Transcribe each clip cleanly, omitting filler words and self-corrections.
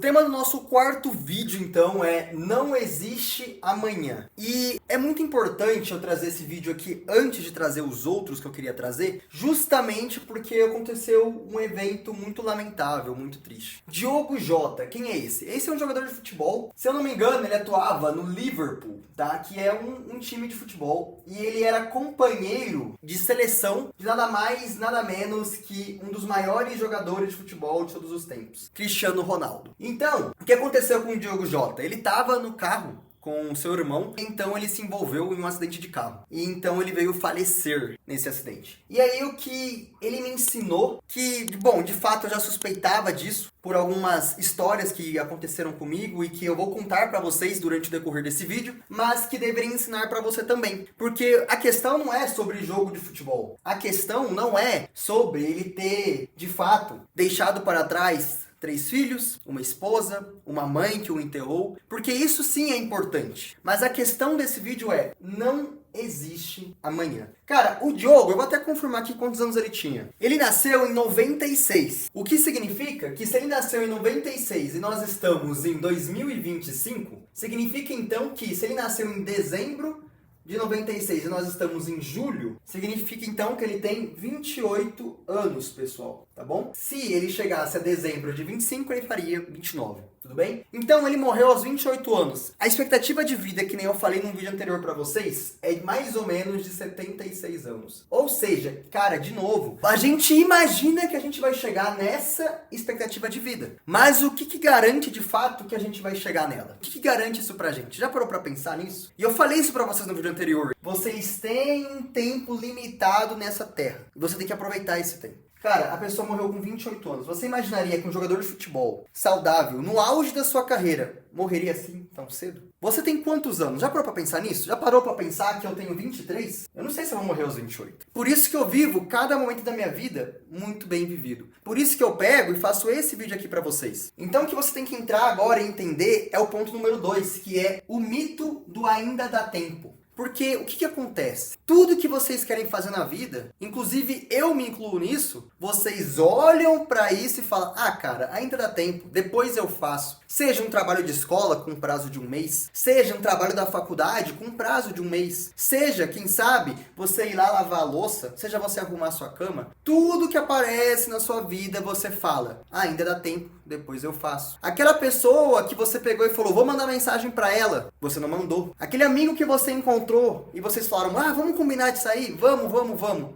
tema do nosso quarto vídeo, então, é Não Existe Amanhã. E é muito importante eu trazer esse vídeo aqui antes de trazer os outros que eu queria trazer, justamente porque aconteceu um evento muito lamentável, muito triste. Diogo Jota, quem é esse? Esse é um jogador de futebol. Se eu não me engano, ele atuava no Liverpool, tá? Que é um time de futebol. E ele era companheiro de seleção de nada mais, nada menos que um dos maiores jogadores de futebol de todos os tempos, Cristiano Ronaldo. Então, o que aconteceu com o Diogo Jota? Ele estava no carro com o seu irmão, então ele se envolveu em um acidente de carro. E então ele veio falecer nesse acidente. E aí o que ele me ensinou, que, bom, de fato eu já suspeitava disso, por algumas histórias que aconteceram comigo e que eu vou contar pra vocês durante o decorrer desse vídeo, mas que deveria ensinar pra você também. Porque a questão não é sobre jogo de futebol. A questão não é sobre ele ter, de fato, deixado para trás 3 filhos, uma esposa, uma mãe que o enterrou, porque isso sim é importante. Mas a questão desse vídeo é, não existe amanhã. Cara, o Diogo, eu vou até confirmar aqui quantos anos ele tinha. Ele nasceu em 96. O que significa que se ele nasceu em 96 e nós estamos em 2025, significa então que se ele nasceu em dezembro de 96 e nós estamos em julho, significa então que ele tem 28 anos, pessoal, tá bom? Se ele chegasse a dezembro de 25, ele faria 29, tudo bem? Então ele morreu aos 28 anos. A expectativa de vida, que nem eu falei num vídeo anterior pra vocês, é mais ou menos de 76 anos. Ou seja, cara, de novo, a gente imagina que a gente vai chegar nessa expectativa de vida. Mas o que garante de fato que a gente vai chegar nela? O que garante isso pra gente? Já parou pra pensar nisso? E eu falei isso pra vocês no vídeo anterior. Vocês têm um tempo limitado nessa terra. E você tem que aproveitar esse tempo. Cara, a pessoa morreu com 28 anos. Você imaginaria que um jogador de futebol saudável, no auge da sua carreira, morreria assim tão cedo? Você tem quantos anos? Já parou pra pensar nisso? Já parou pra pensar que eu tenho 23? Eu não sei se eu vou morrer aos 28. Por isso que eu vivo cada momento da minha vida muito bem vivido. Por isso que eu pego e faço esse vídeo aqui pra vocês. Então o que você tem que entrar agora e entender é o ponto número 2, que é o mito do ainda dá tempo. Porque o que acontece? Tudo que vocês querem fazer na vida, inclusive eu me incluo nisso, vocês olham pra isso e falam, ah, cara, ainda dá tempo, depois eu faço. Seja um trabalho de escola com prazo de 1 mês, seja um trabalho da faculdade com prazo de 1 mês, seja, quem sabe, você ir lá lavar a louça, seja você arrumar a sua cama, tudo que aparece na sua vida você fala, ah, ainda dá tempo, depois eu faço. Aquela pessoa que você pegou e falou, vou mandar mensagem pra ela, você não mandou. Aquele amigo que você encontrou e vocês falaram, ah, vamos combinar de sair? Vamos,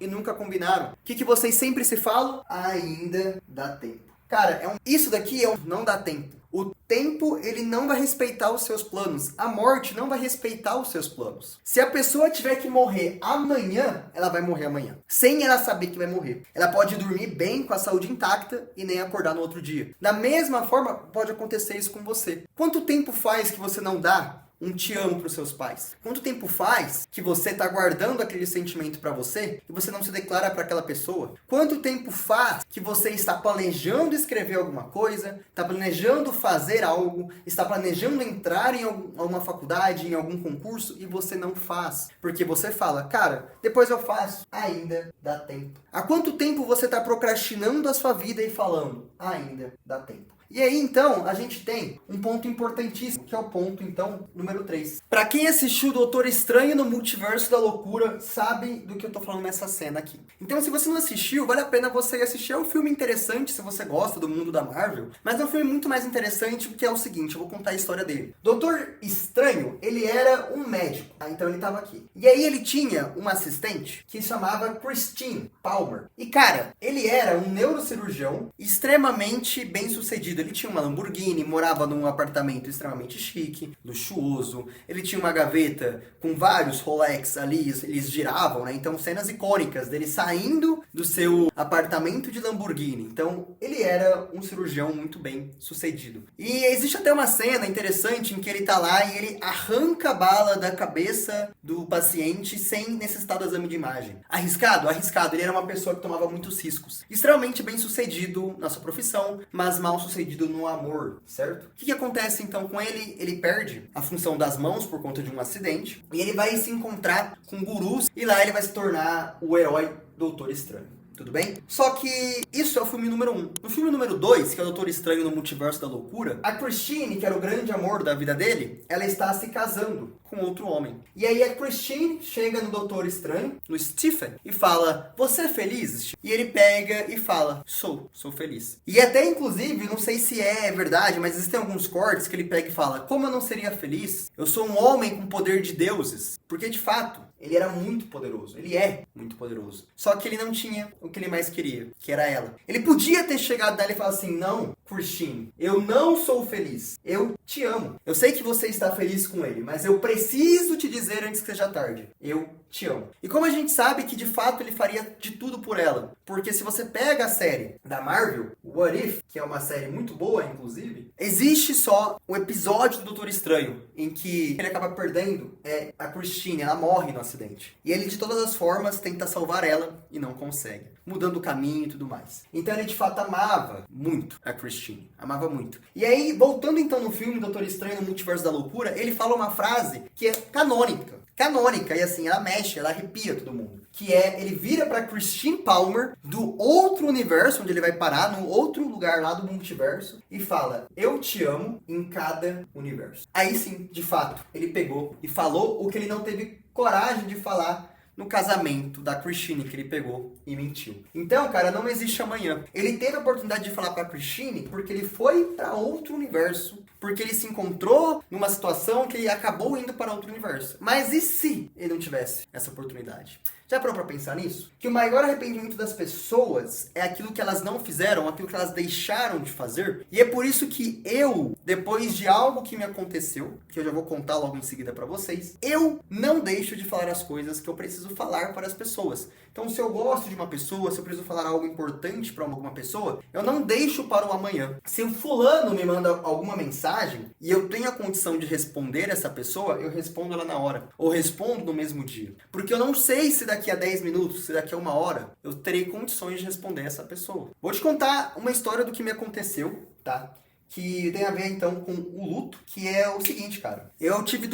e nunca combinaram. O que vocês sempre se falam? Ainda dá tempo. Cara, isso daqui não dá tempo. O tempo, ele não vai respeitar os seus planos. A morte não vai respeitar os seus planos. Se a pessoa tiver que morrer amanhã, ela vai morrer amanhã. Sem ela saber que vai morrer. Ela pode dormir bem, com a saúde intacta, e nem acordar no outro dia. Da mesma forma, pode acontecer isso com você. Quanto tempo faz que você não dá um te amo pros seus pais? Quanto tempo faz que você tá guardando aquele sentimento pra você e você não se declara pra aquela pessoa? Quanto tempo faz que você está planejando escrever alguma coisa, está planejando fazer algo, está planejando entrar em alguma faculdade, em algum concurso e você não faz? Porque você fala, cara, depois eu faço. Ainda dá tempo. Há quanto tempo você está procrastinando a sua vida e falando, ainda dá tempo? E aí, então, a gente tem um ponto importantíssimo, que é o ponto, então, número 3. Pra quem assistiu Doutor Estranho no Multiverso da Loucura, sabe do que eu tô falando nessa cena aqui. Então, se você não assistiu, vale a pena você ir assistir. É um filme interessante, se você gosta do mundo da Marvel, mas é um filme muito mais interessante, porque é o seguinte, eu vou contar a história dele. Doutor Estranho, ele era um médico, então ele tava aqui. E aí ele tinha uma assistente que se chamava Christine Palmer. E, cara, ele era um neurocirurgião extremamente bem-sucedido. Ele tinha uma Lamborghini, morava num apartamento extremamente chique, luxuoso. Ele tinha uma gaveta com vários Rolex ali, eles giravam, né? Então, cenas icônicas dele saindo do seu apartamento de Lamborghini. Então, ele era um cirurgião muito bem sucedido. E existe até uma cena interessante em que ele tá lá e ele arranca a bala da cabeça do paciente sem necessitar do exame de imagem. Arriscado? Arriscado. Ele era uma pessoa que tomava muitos riscos. Extremamente bem sucedido na sua profissão, mas mal sucedido no amor, certo? O que acontece então com ele? Ele perde a função das mãos por conta de um acidente e ele vai se encontrar com gurus e lá ele vai se tornar o herói Doutor Estranho. tudo bem? Só que isso é o filme número 1. No filme número 2, que é o Doutor Estranho no Multiverso da Loucura, a Christine, que era o grande amor da vida dele, ela está se casando com outro homem. E aí a Christine chega no Doutor Estranho, no Stephen, e fala, você é feliz, Stephen? E ele pega e fala, sou feliz. E até, inclusive, não sei se é verdade, mas existem alguns cortes que ele pega e fala, como eu não seria feliz? Eu sou um homem com poder de deuses. Porque, de fato, ele era muito poderoso. Ele é muito poderoso. Só que ele não tinha o que ele mais queria, que era ela. Ele podia ter chegado nela e falado assim, não, Christine, eu não sou feliz. Eu te amo. Eu sei que você está feliz com ele, mas eu preciso te dizer antes que seja tarde. Eu te amo. E como a gente sabe que de fato ele faria de tudo por ela, porque se você pega a série da Marvel, What If, que é uma série muito boa, inclusive, existe só um episódio do Doutor Estranho em que ele acaba perdendo a Christine, ela morre no acidente. E ele de todas as formas tenta salvar ela e não consegue, mudando o caminho e tudo mais. Então ele de fato amava muito a Christine, amava muito. E aí, voltando então no filme Doutor Estranho no Multiverso da Loucura, ele fala uma frase que é canônica, e assim, ela mexe, ela arrepia todo mundo. Que é, ele vira pra Christine Palmer, do outro universo, onde ele vai parar, no outro lugar lá do multiverso, e fala, eu te amo em cada universo. Aí sim, de fato, ele pegou e falou o que ele não teve coragem de falar no casamento da Christine, que ele pegou e mentiu. Então, cara, não existe amanhã. Ele teve a oportunidade de falar pra Christine porque ele foi pra outro universo, porque ele se encontrou numa situação que ele acabou indo para outro universo. Mas e se ele não tivesse essa oportunidade? Já parou pra pensar nisso? Que o maior arrependimento das pessoas é aquilo que elas não fizeram, aquilo que elas deixaram de fazer. E é por isso que eu, depois de algo que me aconteceu, que eu já vou contar logo em seguida pra vocês, eu não deixo de falar as coisas que eu preciso falar para as pessoas. Então, se eu gosto de uma pessoa, se eu preciso falar algo importante para alguma pessoa, eu não deixo para o amanhã. Se o fulano me manda alguma mensagem e eu tenho a condição de responder essa pessoa, eu respondo ela na hora. Ou respondo no mesmo dia. Porque eu não sei se daqui a 10 minutos, se daqui a 1 hora, eu terei condições de responder essa pessoa. Vou te contar uma história do que me aconteceu, tá? Que tem a ver, então, com o luto, que é o seguinte, cara. Eu tive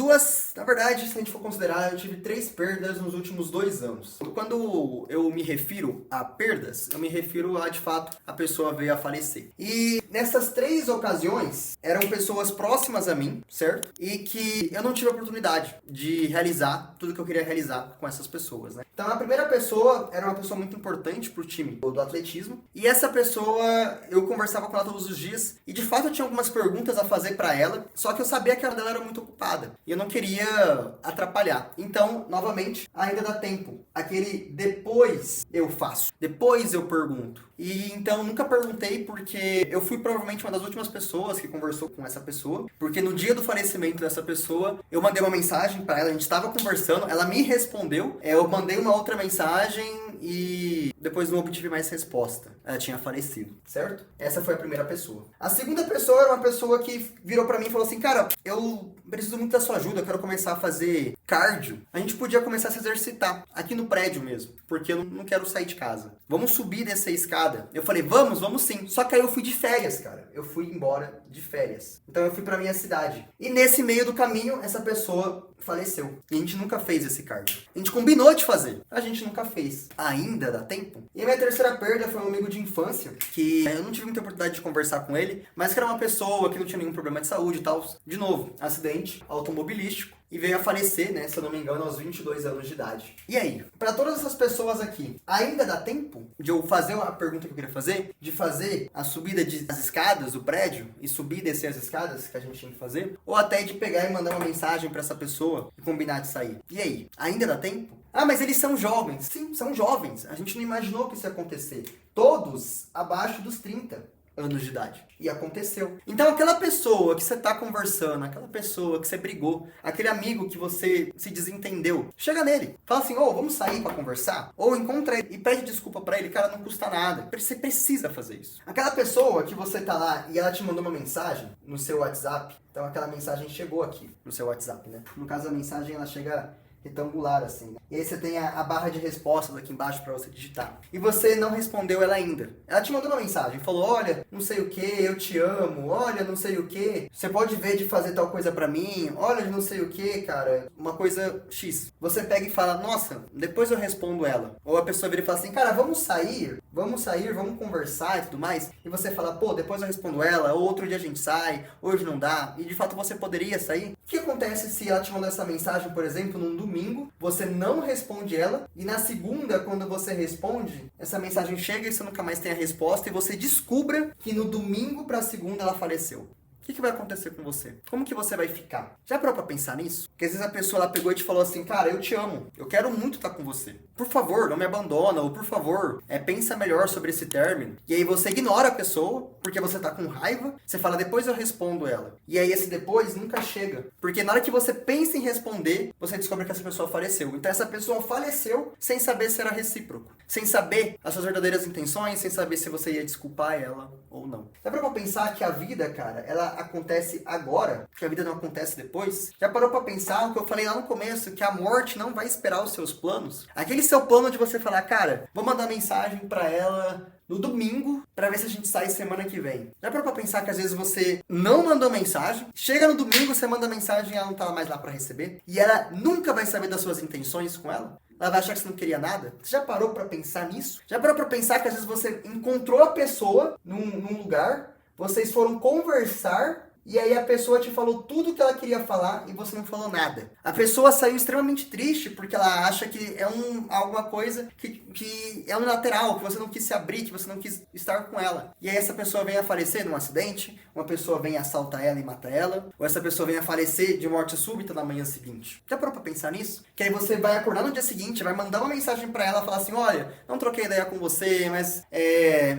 na verdade, se a gente for considerar, eu tive 3 perdas nos últimos 2 anos. Quando eu me refiro a perdas, eu me refiro a, de fato, a pessoa veio a falecer. E nessas 3 ocasiões, eram pessoas próximas a mim, certo? E que eu não tive a oportunidade de realizar tudo que eu queria realizar com essas pessoas, né? Então, a primeira pessoa era uma pessoa muito importante pro time do atletismo. E essa pessoa, eu conversava com ela todos os dias. E, de fato, eu tinha algumas perguntas a fazer pra ela, só que eu sabia que ela era muito ocupada e eu não queria atrapalhar. Então, novamente, ainda dá tempo. Aquele depois eu faço, depois eu pergunto. E então nunca perguntei porque eu fui provavelmente uma das últimas pessoas que conversou com essa pessoa, porque no dia do falecimento dessa pessoa, eu mandei uma mensagem pra ela, a gente tava conversando, ela me respondeu, eu mandei uma outra mensagem e depois não obtive mais resposta. Ela tinha falecido, certo? Essa foi a primeira pessoa. A segunda pessoa era uma pessoa que virou pra mim e falou assim, cara, eu preciso muito da sua ajuda, eu quero começar a fazer cardio. A gente podia começar a se exercitar, aqui no prédio mesmo, porque eu não quero sair de casa. Vamos subir dessa escada. Eu falei, vamos sim. Só que aí eu fui de férias, cara. Eu fui embora de férias. Então eu fui pra minha cidade. E nesse meio do caminho, essa pessoa faleceu. E a gente nunca fez esse cardio. A gente combinou de fazer. A gente nunca fez. Ainda dá tempo. E a minha terceira perda foi um amigo de infância, que eu não tive muita oportunidade de conversar com ele, mas que era uma pessoa que não tinha nenhum problema de saúde e tal. De novo, acidente automobilístico. E veio a falecer, né, se eu não me engano, aos 22 anos de idade. E aí, para todas essas pessoas aqui, ainda dá tempo de eu fazer uma pergunta que eu queria fazer? De fazer a subida das escadas do prédio e subir e descer as escadas que a gente tinha que fazer? Ou até de pegar e mandar uma mensagem para essa pessoa e combinar de sair? E aí, ainda dá tempo? Ah, mas eles são jovens. Sim, são jovens. A gente não imaginou que isso ia acontecer. Todos abaixo dos 30 anos de idade. E aconteceu. Então aquela pessoa que você tá conversando, aquela pessoa que você brigou, aquele amigo que você se desentendeu, chega nele, fala assim, vamos sair pra conversar? Ou encontra ele e pede desculpa pra ele, cara, não custa nada. Você precisa fazer isso. Aquela pessoa que você tá lá e ela te mandou uma mensagem no seu WhatsApp, então aquela mensagem chegou aqui no seu WhatsApp, né? No caso a mensagem ela chega retangular assim, né? E aí você tem a barra de respostas aqui embaixo para você digitar. E você não respondeu ela ainda. Ela te mandou uma mensagem, falou, olha, não sei o que, eu te amo, olha, não sei o que, você pode ver de fazer tal coisa pra mim, olha, não sei o que, cara, uma coisa X. Você pega e fala, nossa, depois eu respondo ela. Ou a pessoa vira e fala assim, cara, vamos sair, vamos conversar e tudo mais. E você fala, pô, depois eu respondo ela, ou outro dia a gente sai, hoje não dá. E de fato você poderia sair. O que acontece se ela te mandou essa mensagem, por exemplo, num domingo, você não responde ela, e na segunda, quando você responde, essa mensagem chega e você nunca mais tem a resposta, e você descubra que no domingo pra segunda ela faleceu. O que vai acontecer com você? Como que você vai ficar? Já parou pra pensar nisso? Porque às vezes a pessoa ela pegou e te falou assim, cara, eu te amo, eu quero muito estar com você. Por favor, não me abandona, ou por favor, pensa melhor sobre esse término. E aí você ignora a pessoa, porque você tá com raiva, você fala, depois eu respondo ela. E aí esse depois nunca chega. Porque na hora que você pensa em responder, você descobre que essa pessoa faleceu. Então essa pessoa faleceu sem saber se era recíproco. Sem saber as suas verdadeiras intenções, sem saber se você ia desculpar ela ou não. Dá pra pensar que a vida, cara, ela acontece agora, que a vida não acontece depois? Já parou pra pensar o que eu falei lá no começo, que a morte não vai esperar os seus planos? Aquele seu plano de você falar, cara, vou mandar mensagem pra ela no domingo, pra ver se a gente sai semana que vem. Já parou pra pensar que às vezes você não mandou mensagem, chega no domingo, você manda mensagem e ela não tá mais lá pra receber, e ela nunca vai saber das suas intenções com ela? Ela vai achar que você não queria nada? Você já parou pra pensar nisso? Já parou pra pensar que às vezes você encontrou a pessoa num lugar, vocês foram conversar, e aí a pessoa te falou tudo que ela queria falar e você não falou nada. A pessoa saiu extremamente triste porque ela acha que é alguma coisa que é unilateral, que você não quis se abrir, que você não quis estar com ela. E aí essa pessoa vem a falecer num acidente, uma pessoa vem, assalta ela e mata ela, ou essa pessoa vem a falecer de morte súbita na manhã seguinte. Já parou pra pensar nisso? Que aí você vai acordar no dia seguinte, vai mandar uma mensagem pra ela, falar assim, olha, não troquei ideia com você, mas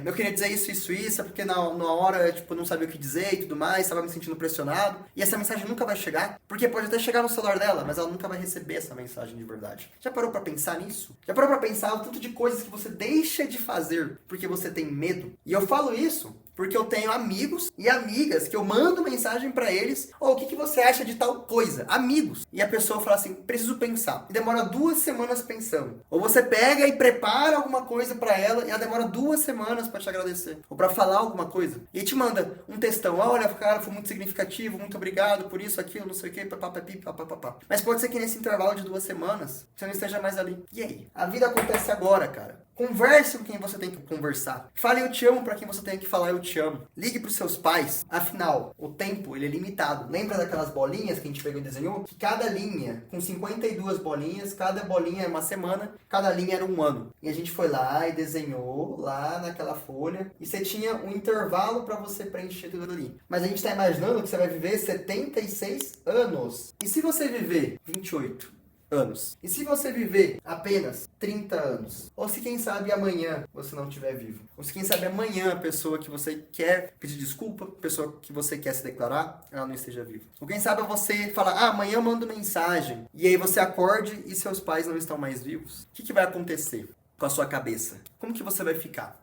eu queria dizer isso, porque na hora, tipo, não sabia o que dizer e tudo mais, tava me sentindo pressionado, e essa mensagem nunca vai chegar, porque pode até chegar no celular dela, mas ela nunca vai receber essa mensagem de verdade. Já parou pra pensar nisso? Já parou pra pensar o tanto de coisas que você deixa de fazer porque você tem medo? E eu falo isso porque eu tenho amigos e amigas que eu mando mensagem pra eles, o que você acha de tal coisa? Amigos. E a pessoa fala assim, preciso pensar. E demora 2 semanas pensando. Ou você pega e prepara alguma coisa pra ela e ela demora 2 semanas pra te agradecer. Ou pra falar alguma coisa. E aí te manda um textão, olha, cara, foi muito significativo, muito obrigado por isso, aquilo, não sei o que, papapá. Mas pode ser que nesse intervalo de 2 semanas você não esteja mais ali. E aí? A vida acontece agora, cara. Converse com quem você tem que conversar. Fale eu te amo para quem você tem que falar eu te amo. Ligue para os seus pais. Afinal, o tempo ele é limitado. Lembra daquelas bolinhas que a gente pegou e desenhou? Que cada linha, com 52 bolinhas, cada bolinha é uma semana, cada linha era um ano. E a gente foi lá e desenhou lá naquela folha. E você tinha um intervalo para você preencher tudo ali. Mas a gente está imaginando que você vai viver 76 anos. E se você viver 28 anos? E se você viver apenas 30 anos? Ou se quem sabe amanhã você não estiver vivo? Ou se quem sabe amanhã a pessoa que você quer pedir desculpa, a pessoa que você quer se declarar, ela não esteja viva? Ou quem sabe você fala, amanhã eu mando mensagem, e aí você acorde e seus pais não estão mais vivos? O que vai acontecer com a sua cabeça? Como que você vai ficar?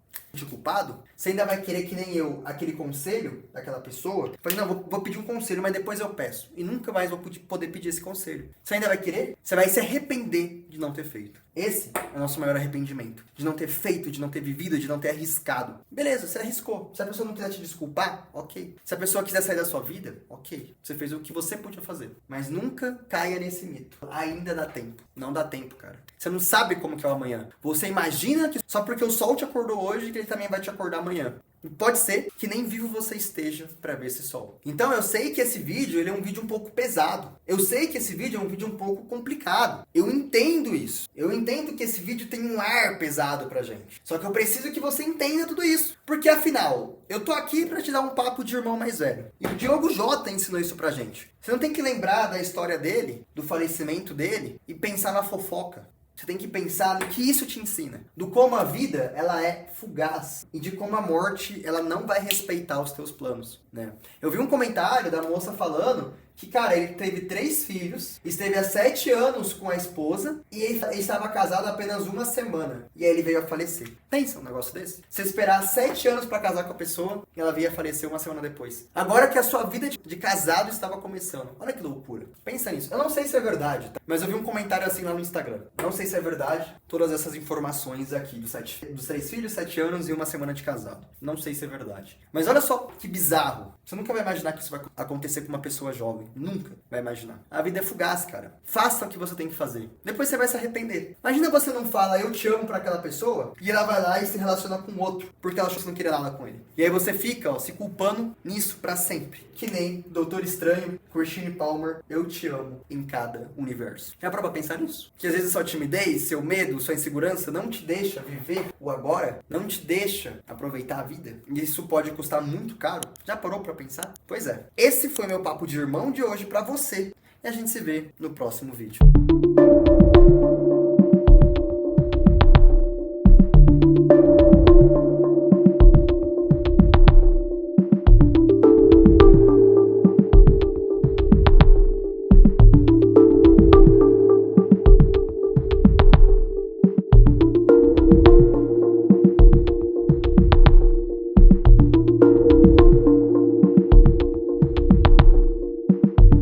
Culpado? Você ainda vai querer que nem eu, aquele conselho daquela pessoa? Falei, não, vou pedir um conselho, mas depois eu peço. E nunca mais vou poder pedir esse conselho. Você ainda vai querer? Você vai se arrepender de não ter feito. Esse é o nosso maior arrependimento. De não ter feito, de não ter vivido, de não ter arriscado. Beleza, você arriscou. Se a pessoa não quiser te desculpar, ok. Se a pessoa quiser sair da sua vida, ok. Você fez o que você podia fazer. Mas nunca caia nesse mito. Ainda dá tempo. Não dá tempo, cara. Você não sabe como que é o amanhã. Você imagina que só porque o sol te acordou hoje, que ele também vai te acordar amanhã. E pode ser que nem vivo você esteja para ver esse sol. Então eu sei que esse vídeo ele é um vídeo um pouco pesado. Eu sei que esse vídeo é um vídeo um pouco complicado. Eu entendo isso. Eu entendo que esse vídeo tem um ar pesado pra gente. Só que eu preciso que você entenda tudo isso. Porque afinal, eu tô aqui para te dar um papo de irmão mais velho. E o Diogo Jota ensinou isso pra gente. Você não tem que lembrar da história dele, do falecimento dele e pensar na fofoca. Você tem que pensar no que isso te ensina. Do como a vida, ela é fugaz. E de como a morte, ela não vai respeitar os teus planos, né? Eu vi um comentário da moça falando que, cara, ele teve 3 filhos, esteve há 7 anos com a esposa e ele estava casado há apenas uma semana. E aí ele veio a falecer. Pensa um negócio desse? Você esperar 7 anos pra casar com a pessoa e ela veio a falecer uma semana depois. Agora que a sua vida de casado estava começando. Olha que loucura. Pensa nisso. Eu não sei se é verdade, tá? Mas eu vi um comentário assim lá no Instagram. Não sei se é verdade. Todas essas informações aqui dos 3 filhos, 7 anos e uma semana de casado. Não sei se é verdade. Mas olha só que bizarro. Você nunca vai imaginar que isso vai acontecer com uma pessoa jovem. Nunca vai imaginar. A vida é fugaz, cara. Faça o que você tem que fazer. Depois você vai se arrepender. Imagina você não fala eu te amo pra aquela pessoa e ela vai lá e se relaciona com outro porque ela achou que não queria nada com ele. E aí você fica, ó, se culpando nisso pra sempre. Que nem Doutor Estranho, Christine Palmer, eu te amo em cada universo. Já parou pra pensar nisso? Que às vezes sua timidez, seu medo, sua insegurança não te deixa viver o agora, não te deixa aproveitar a vida. E isso pode custar muito caro. Já parou pra pensar? Pois é. Esse foi meu papo de irmão de hoje pra você. E a gente se vê no próximo vídeo.